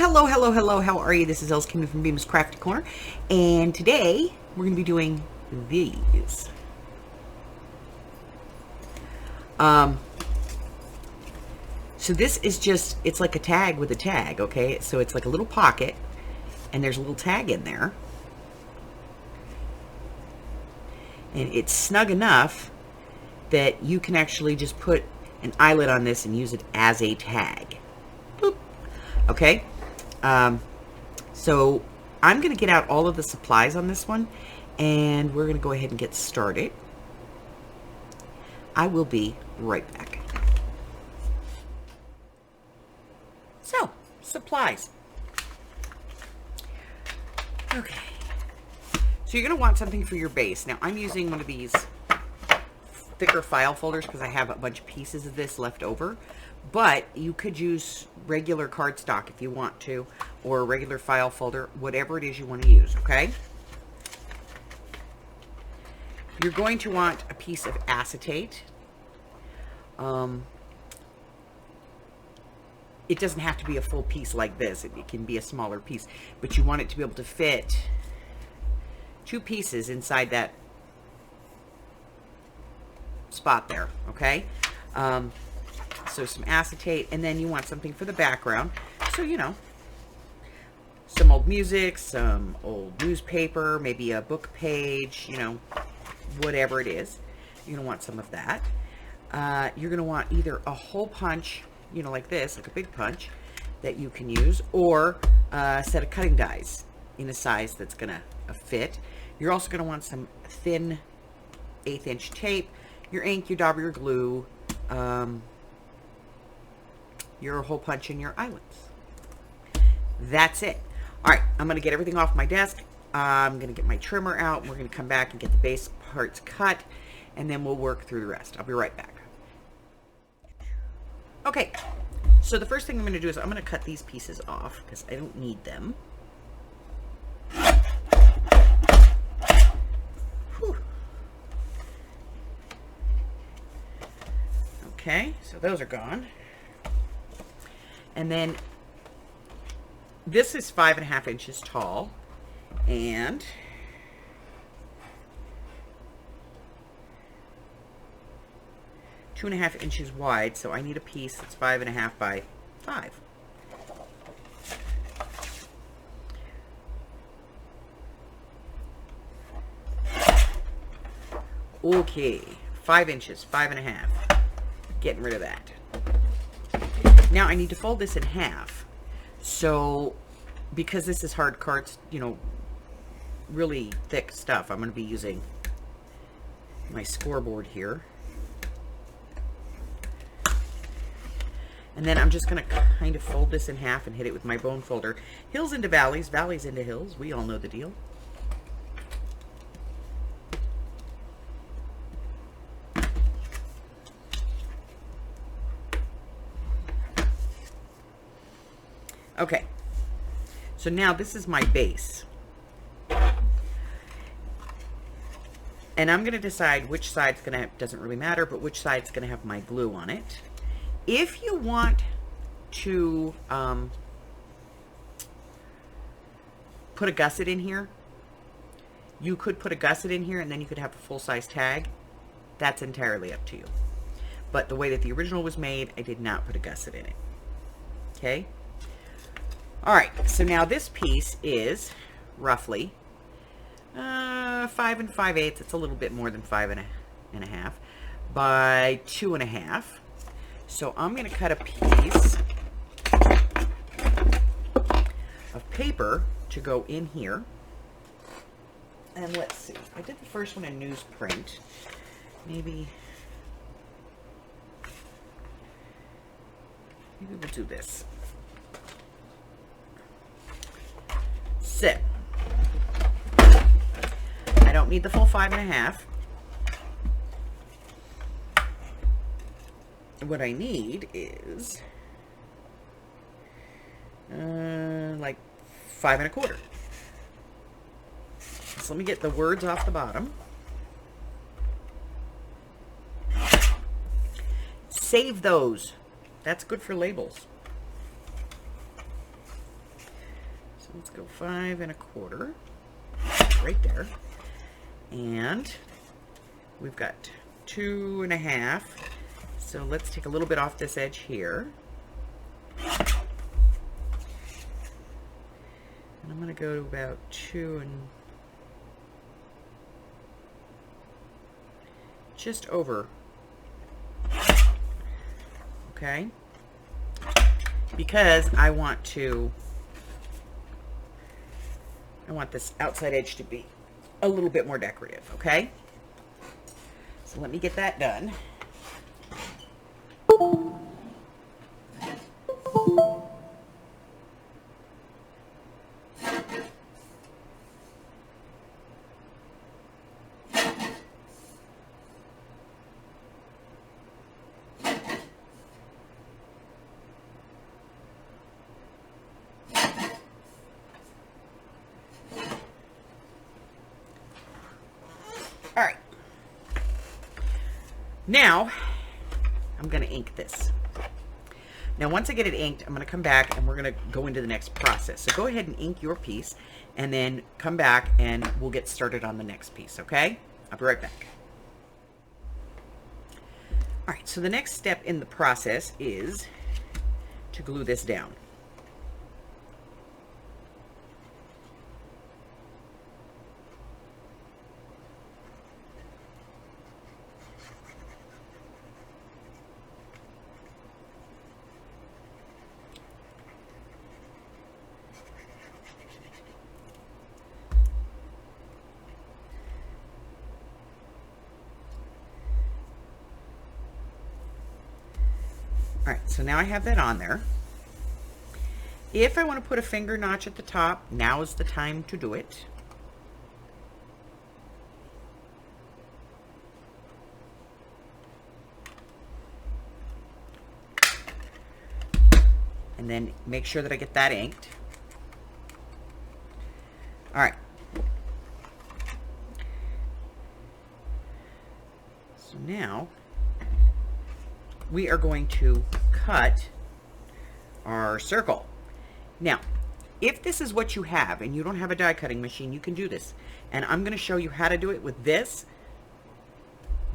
Hello, how are you? This is Els Kim from Bemis Crafty Corner, and today we're going to be doing these. So this is just, it's like a tag with a tag, okay? So it's like a little pocket, and there's a little tag in there. And it's snug enough that you can actually just put an eyelet on this and use it as a tag. Boop. Okay? So I'm going to get out all of the supplies on this one, and we're going to go ahead and get started. I will be right back. So, supplies. Okay. So you're going to want something for your base. Now, I'm using one of these thicker file folders because I have a bunch of pieces of this left over. But you could use regular cardstock if you want to, or a regular file folder, whatever it is you want to use, okay? You're going to want a piece of acetate. It doesn't have to be a full piece like this. It can be a smaller piece, but you want it to be able to fit 2 pieces inside that spot there, okay? So some acetate, and then you want something for the background. So, you know, some old music, some old newspaper, maybe a book page, you know, whatever it is. You're going to want some of that. You're going to want either a hole punch, you know, like this, like a big punch that you can use, or a set of cutting dies in a size that's going to fit. You're also going to want some thin 1/8 inch tape, your ink, your dauber, your glue, your hole punch, and your eyelets. That's it. All right, I'm going to get everything off my desk. I'm going to get my trimmer out. And we're going to come back and get the base parts cut, and then we'll work through the rest. I'll be right back. Okay, so the first thing I'm going to do is I'm going to cut these pieces off because I don't need them. Whew. Okay, so those are gone. And then this is 5.5 inches tall and two and a half inches wide. So I need a piece that's 5.5 by 5. Okay, 5 inches, 5.5. Getting rid of that. Now I need to fold this in half. So because this is hard cards, you know, really thick stuff, I'm going to be using my scoreboard here. And then I'm just going to kind of fold this in half and hit it with my bone folder. Hills into valleys, valleys into hills. We all know the deal. Okay, so now this is my base. And I'm going to decide which side's going to have, doesn't really matter, but which side's going to have my glue on it. If you want to put a gusset in here, you could put a gusset in here and then you could have a full-size tag. That's entirely up to you. But the way that the original was made, I did not put a gusset in it. Okay? All right, so now this piece is roughly 5 5/8. It's a little bit more than 5.5 by 2.5. So I'm going to cut a piece of paper to go in here. And let's see, I did the first one in newsprint. Maybe we'll do this. Sit. I don't need the full 5.5. What I need is like 5.25. So let me get the words off the bottom. Save those. That's good for labels. let's go 5 1/4, right there. And we've got 2 1/2. So let's take a little bit off this edge here. And I'm going to go to about 2 and just over. Okay? Because I want this outside edge to be a little bit more decorative, okay? So let me get that done. All right. Now, I'm going to ink this. Now, once I get it inked, I'm going to come back and we're going to go into the next process. So go ahead and ink your piece and then come back and we'll get started on the next piece, okay? I'll be right back. All right, so the next step in the process is to glue this down. All right, so now I have that on there. If I want to put a finger notch at the top, now is the time to do it. And then make sure that I get that inked. All right. So now we are going to cut our circle. Now, if this is what you have and you don't have a die cutting machine, you can do this. And I'm going to show you how to do it with this.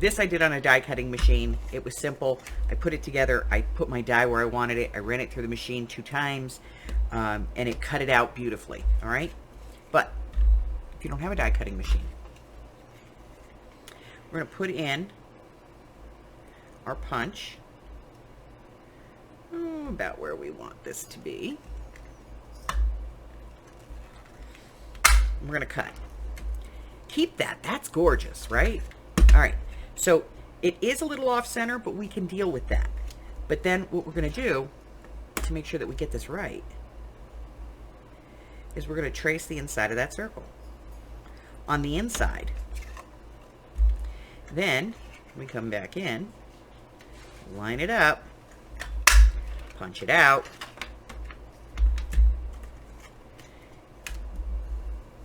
This I did on a die cutting machine. It was simple. I put it together. I put my die where I wanted it. I ran it through the machine 2 times and it cut it out beautifully. All right. But if you don't have a die cutting machine, we're going to put in our punch about where we want this to be. We're going to cut. Keep that. That's gorgeous, right? All right. So it is a little off center, but we can deal with that. But then what we're going to do to make sure that we get this right is we're going to trace the inside of that circle on the inside. Then we come back in, line it up, punch it out,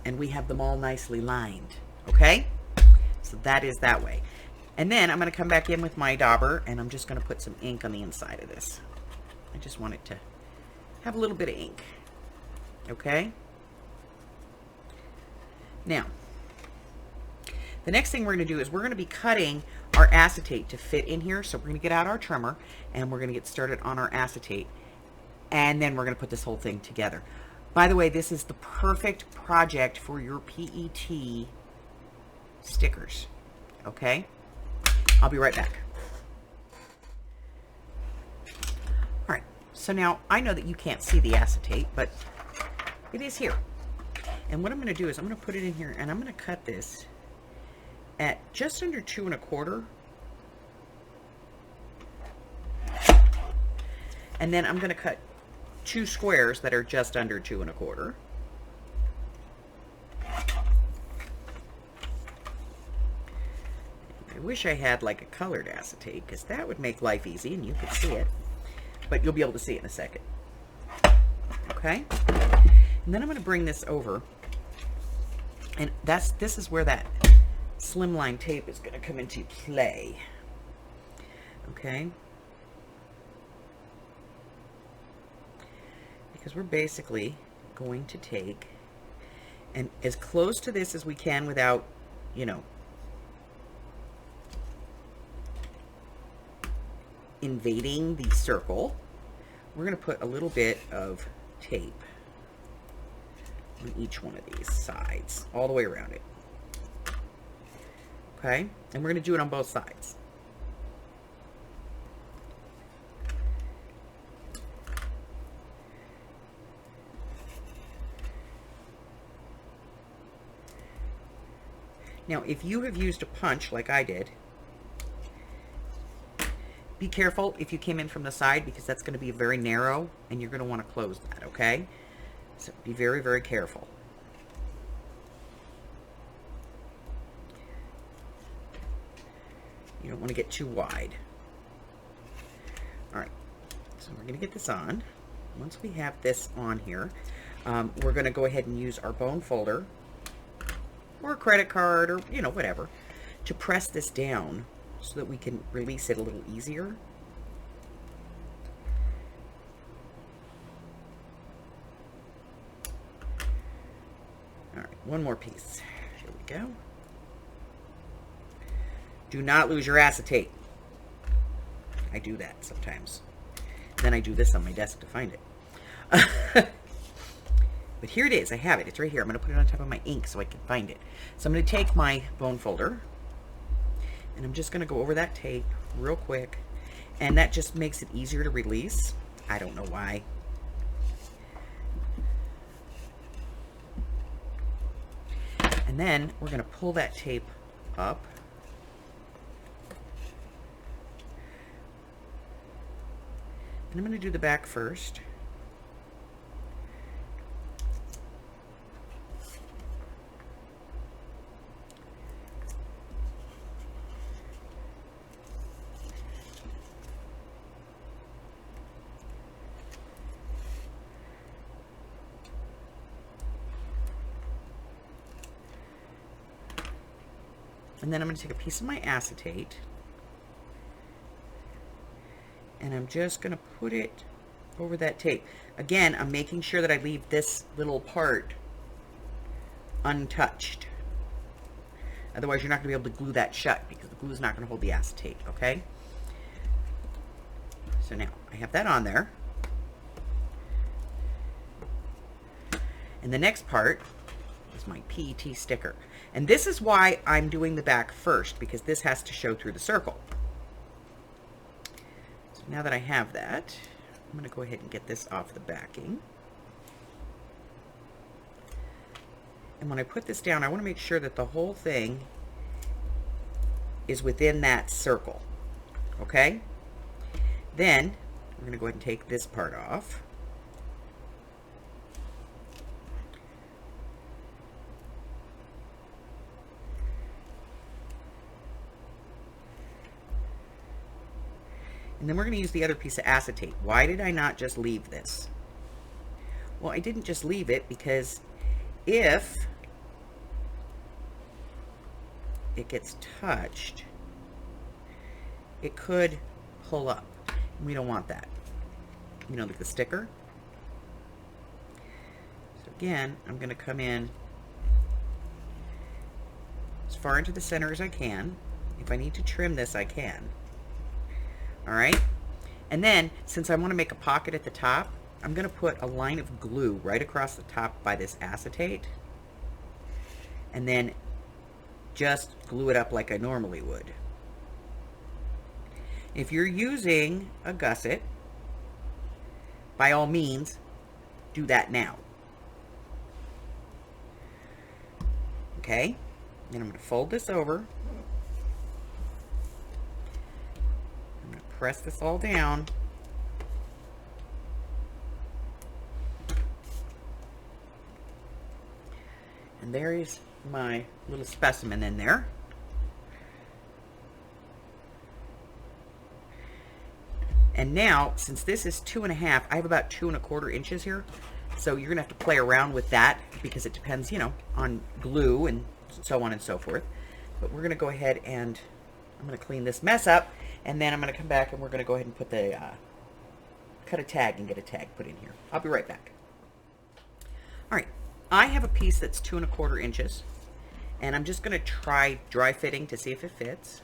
and we have them all nicely lined, okay? So that is that way. And then I'm going to come back in with my dauber, and I'm just going to put some ink on the inside of this. I just want it to have a little bit of ink, okay? Now, the next thing we're going to do is we're going to be cutting our acetate to fit in here. So we're going to get out our trimmer and we're going to get started on our acetate. And then we're going to put this whole thing together. By the way, this is the perfect project for your PET stickers. Okay? I'll be right back. All right. So now I know that you can't see the acetate, but it is here. And what I'm going to do is I'm going to put it in here and I'm going to cut this at just under 2 1/4. And then I'm going to cut 2 squares that are just under 2 1/4. I wish I had like a colored acetate because that would make life easy and you could see it. But you'll be able to see it in a second. Okay? And then I'm going to bring this over. And this is where that slimline tape is going to come into play. Okay? Because we're basically going to take, and as close to this as we can without, you know, invading the circle, we're going to put a little bit of tape on each one of these sides, all the way around it. Okay? And we're going to do it on both sides. Now, if you have used a punch like I did, be careful if you came in from the side, because that's going to be very narrow and you're going to want to close that, okay? So be very, very careful. You don't want to get too wide. All right, so we're going to get this on. Once we have this on here, we're going to go ahead and use our bone folder or a credit card, or, you know, whatever, to press this down so that we can release it a little easier. All right, one more piece. Here we go. Do not lose your acetate. I do that sometimes. Then I do this on my desk to find it. But here it is. I have it. It's right here. I'm going to put it on top of my ink so I can find it. So I'm going to take my bone folder, and I'm just going to go over that tape real quick. And that just makes it easier to release. I don't know why. And then we're going to pull that tape up. And I'm going to do the back first. And then I'm going to take a piece of my acetate, and I'm just going to put it over that tape. Again, I'm making sure that I leave this little part untouched. Otherwise, you're not going to be able to glue that shut, because the glue is not going to hold the acetate, okay? So now, I have that on there. And the next part is my PET sticker. And this is why I'm doing the back first, because this has to show through the circle. So now that I have that, I'm going to go ahead and get this off the backing. And when I put this down, I want to make sure that the whole thing is within that circle. Okay? Then, we're going to go ahead and take this part off. And then we're going to use the other piece of acetate. Why did I not just leave this? Well, I didn't just leave it because if it gets touched, it could pull up. We don't want that. You know, like the sticker. So again, I'm going to come in as far into the center as I can. If I need to trim this, I can. All right, and then since I want to make a pocket at the top, I'm going to put a line of glue right across the top by this acetate, and then just glue it up like I normally would. If you're using a gusset, by all means, do that now. Okay, then I'm going to fold this over. Press this all down. And there is my little specimen in there. And now, since this is 2.5, I have about 2¼ inches here. So you're gonna have to play around with that, because it depends, you know, on glue and so on and so forth. But we're gonna go ahead and I'm gonna clean this mess up. And then I'm going to come back and we're going to go ahead and put the, cut a tag and get a tag put in here. I'll be right back. All right, I have a piece that's 2¼ inches, and I'm just going to try dry fitting to see if it fits.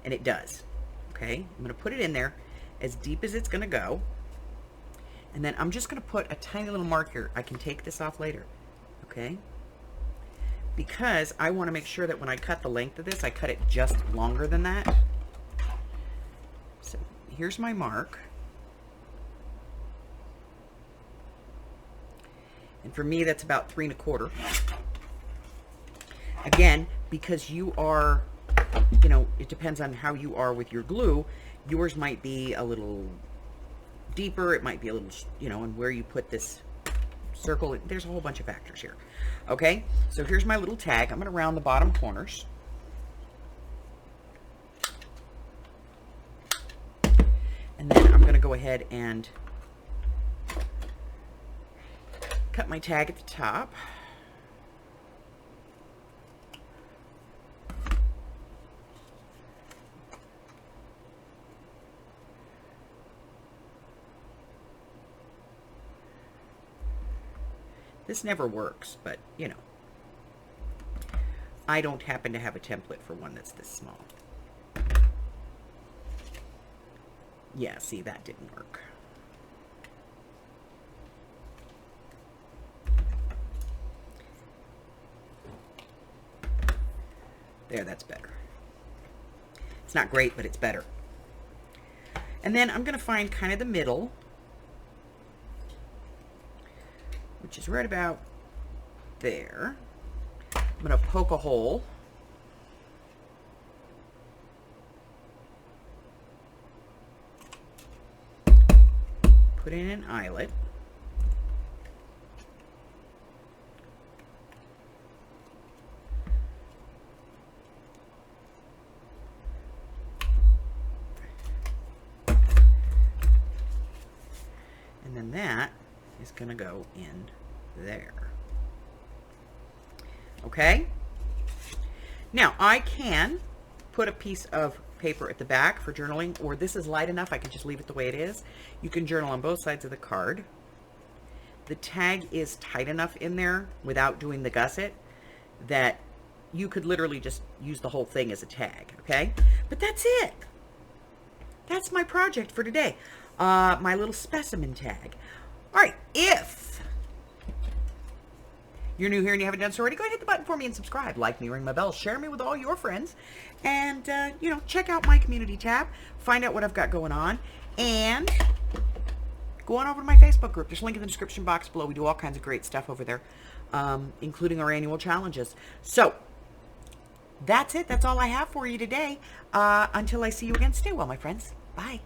And it does. Okay, I'm going to put it in there as deep as it's going to go. And then I'm just going to put a tiny little mark here. I can take this off later. Okay? Because I want to make sure that when I cut the length of this, I cut it just longer than that. So here's my mark. And for me, that's about 3¼ Again, because you are, you know, it depends on how you are with your glue. Yours might be a little deeper. It might be a little, you know, and where you put this circle, there's a whole bunch of factors here. Okay, so here's my little tag. I'm going to round the bottom corners. And then I'm going to go ahead and cut my tag at the top. This never works, but you know, I don't happen to have a template for one that's this small. Yeah, see, that didn't work. There, that's better. It's not great, but it's better. And then I'm going to find kind of the middle, which is right about there. I'm going to poke a hole. Put in an eyelet. And then that is going to go in there. Okay? Now, I can put a piece of paper at the back for journaling, or this is light enough, I can just leave it the way it is. You can journal on both sides of the card. The tag is tight enough in there without doing the gusset that you could literally just use the whole thing as a tag, okay? But that's it. That's my project for today. My little specimen tag. All right, if you're new here and you haven't done so already, go ahead and hit the button for me and subscribe. Like me, ring my bell, share me with all your friends, and you know, check out my community tab, find out what I've got going on, and go on over to my Facebook group. There's a link in the description box below. We do all kinds of great stuff over there, including our annual challenges. So that's it. That's all I have for you today. Until I see you again, stay well, my friends. Bye.